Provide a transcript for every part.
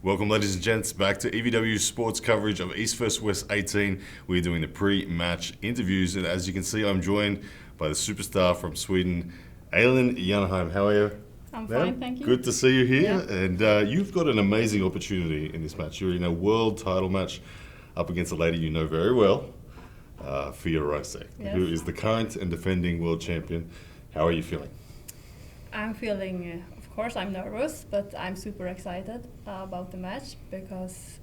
Welcome, ladies and gents, back to EVW Sports coverage of East vs West 18. We're doing the pre-match interviews, and as you can see, I'm joined by the superstar from Sweden, Elin Janeheim. How are you? I'm fine, thank you. Good to see you here. Yeah. And you've got an amazing opportunity in this match. You're in a world title match up against a lady you know very well, Fia Rosek, Yes. who is the current and defending world champion. How are you feeling? I'm feeling, of course, I'm nervous, but I'm super excited about the match because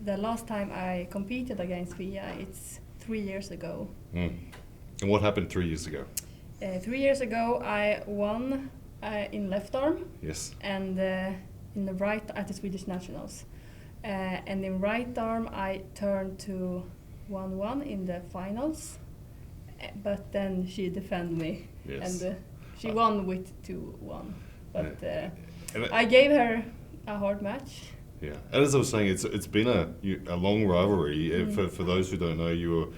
the last time I competed against Fia, it's 3 years ago. And what happened 3 years ago? 3 years ago, I won in left arm Yes. and in the right at the Swedish Nationals. And in right arm, I turned to 1-1 in the finals, but then she defended me. Yes. And she won with 2-1. But And I gave her a hard match. Yeah, and as I was saying, it's been a long rivalry. For those who don't know, you were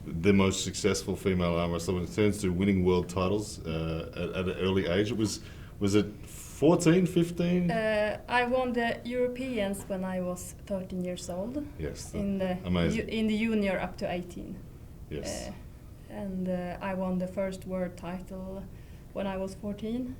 the most successful female arm wrestler when it turns to winning world titles at an early age. Was it 14, 15? I won the Europeans when I was 13 years old. Yes, In in the junior up to 18. Yes. And I won the first world title when I was 14.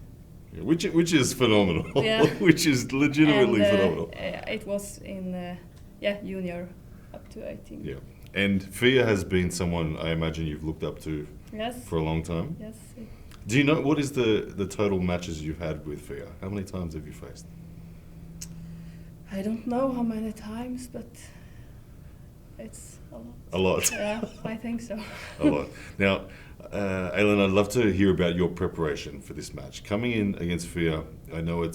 Yeah, which is phenomenal. Yeah. Which is legitimately And, phenomenal. It was in junior up to 18. Yeah, and Fia has been someone I imagine you've looked up to Yes. for a long time. Yes. Do you know what is the total matches you've had with Fia? How many times have you faced? I don't know how many times, but it's a lot. A lot. Yeah, I think so. A lot. Now, Elin, I'd love to hear about your preparation for this match. Coming in against Fia, I know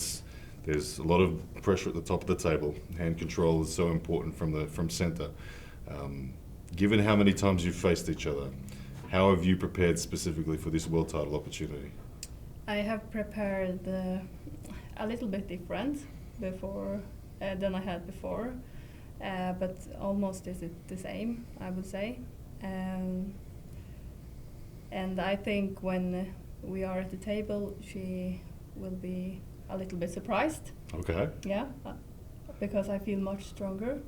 there's a lot of pressure at the top of the table. Hand control is so important from center. Given how many times you've faced each other, how have you prepared specifically for this world title opportunity? I have prepared a little bit different before than I had before, but almost is it the same, I would say. And I think when we are at the table, she will be a little bit surprised. Okay. Yeah, because I feel much stronger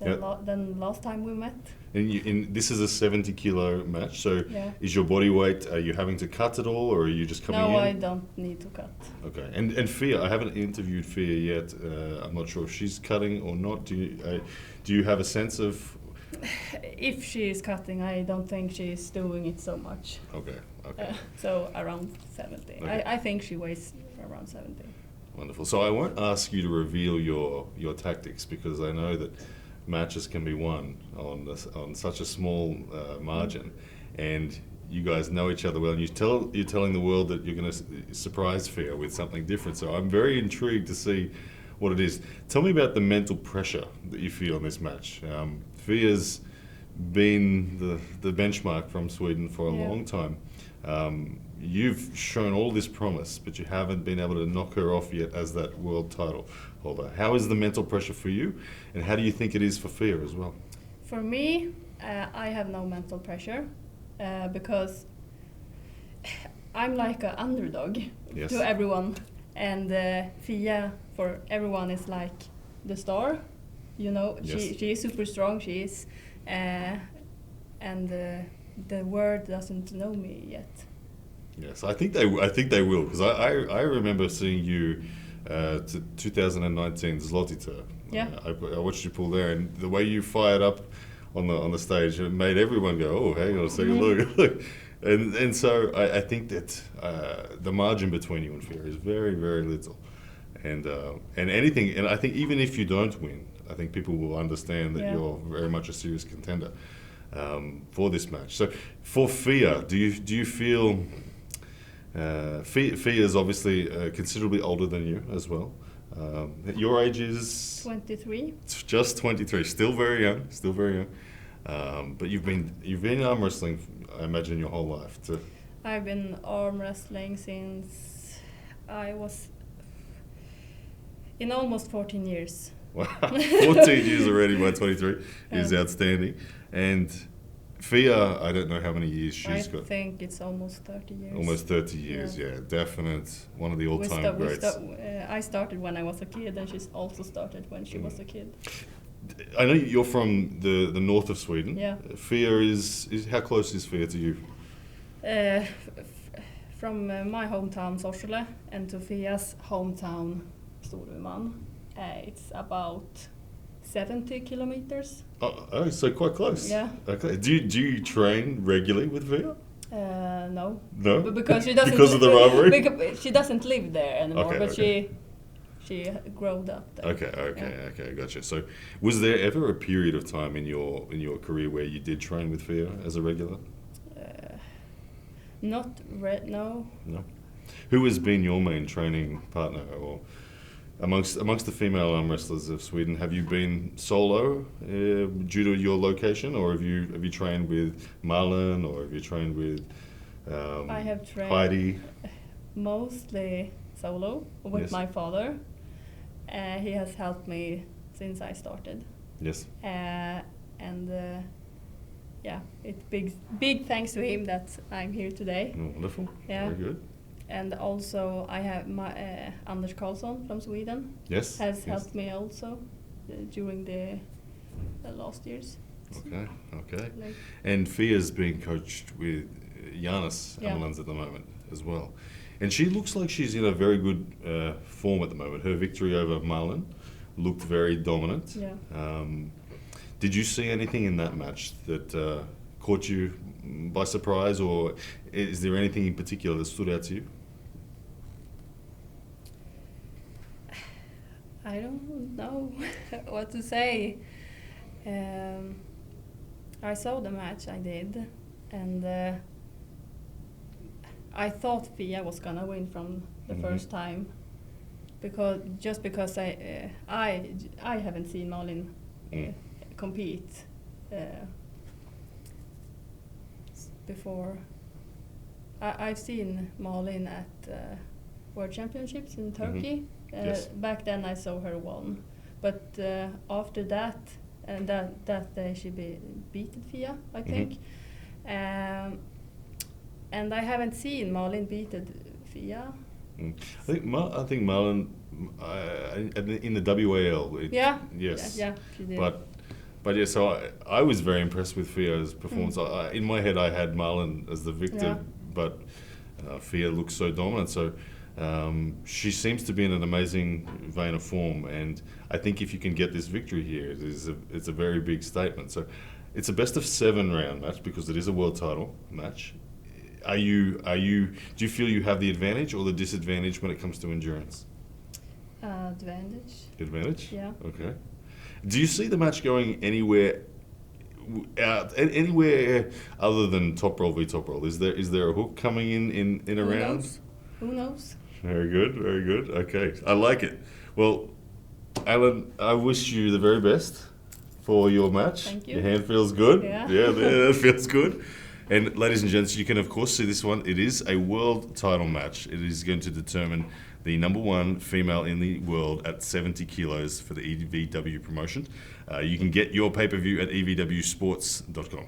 than last time we met. And this is a 70-kilo match, so Yeah. is your body weight, are you having to cut at all, or are you just coming in? No, I don't need to cut. Okay, and Fia, I haven't interviewed Fia yet. I'm not sure if she's cutting or not. Do you have a sense of? If she is cutting, I don't think she is doing it so much. Okay. So around 70. Okay. I think she weighs around 70. Wonderful. So I won't ask you to reveal your tactics because I know that matches can be won on such a small margin, and you guys know each other well. And you're telling the world that you're going to surprise Fia with something different. So I'm very intrigued to see what it is. Tell me about the mental pressure that you feel in this match. Fia's been the benchmark from Sweden for a long time. You've shown all this promise, but you haven't been able to knock her off yet as that world title holder. How is the mental pressure for you, and how do you think it is for Fia as well? For me, I have no mental pressure because I'm like an underdog Yes. to everyone, and Fia for everyone is like the star. You know, Yes. she is super strong. She is, and the world doesn't know me yet. Yes, I think they will, because I remember seeing you 2019 Zlotita. Yeah. I watched you pull there, and the way you fired up on the stage, it made everyone go, "Oh, hang on a second, look." And so I think that the margin between you and Fia is very, very little, and anything, and I think even if you don't win, I think people will understand that you're very much a serious contender for this match. So for Fia, do you feel? Fia is obviously considerably older than you as well. Your age is 23. just 23, still very young. But you've been arm wrestling, I imagine, your whole life. I've been arm wrestling since I was in almost 14 years. Wow, 14 years already by 23 is outstanding. And Fia, I don't know how many years she's got. I think it's almost 30 years. Almost 30 years, yeah. Definite. One of the all-time greats. I started when I was a kid, and she's also started when she was a kid. I know you're from the north of Sweden. Yeah. Fia is how close is Fia to you? From my hometown, Sorsele, and to Fia's hometown, Storuman, it's about 70 kilometers. Oh, so quite close. Yeah. Okay. Do you train regularly with Fia? No. No. Because she doesn't. Because of the rivalry. Because she doesn't live there anymore, Okay, but okay. she grew up there. Okay, gotcha. So, was there ever a period of time in your career where you did train with Fia as a regular? No. No. Who has been your main training partner, or amongst the female arm wrestlers of Sweden? Have you been solo due to your location, or have you trained with Marlon, or have you trained with I have trained Heidi? Mostly solo with Yes. my father. He has helped me since I started. Yes. Yeah, it's big thanks to him that I'm here today. Oh, wonderful. Yeah. Very good. And also I have my Anders Karlsson from Sweden Yes. has yes. helped me also during the last years. Okay. Like, And Fia's being coached with Janis Yeah. Amelans at the moment as well. And she looks like she's in a very good form at the moment. Her victory over Marlon looked very dominant. yeah. Did you see anything in that match that caught you by surprise, or is there anything in particular that stood out to you? I don't know what to say. I saw the match, I did, and I thought Fia was gonna win from the first time, because I haven't seen Malin compete before. I've seen Malin at World Championships in Turkey. Yes. Back then I saw her won, but after that, and that day she beat Fia, I think. And I haven't seen Malin beat Fia. I think Marlon in the WAL. Yeah. Yes. Yeah, she did. But yeah, so I was very impressed with Fia's performance. In my head, I had Marlon as the victor, but Fia looks so dominant. So she seems to be in an amazing vein of form, and I think if you can get this victory here, it's a very big statement. So it's a best of 7 round match because it is a world title match. Do you feel you have the advantage or the disadvantage when it comes to endurance? Advantage. Advantage? Yeah. Okay. Do you see the match going anywhere other than top roll v top roll? Is there a hook coming in a round? Who knows? Very good. Okay, I like it. Well, Elin, I wish you the very best for your match. Thank you. Your hand feels good. Yeah. Yeah, that feels good. And ladies and gents, you can of course see this one. It is a world title match. It is going to determine the number 1 female in the world at 70 kilos for the EVW promotion. You can get your pay-per-view at evwsports.com.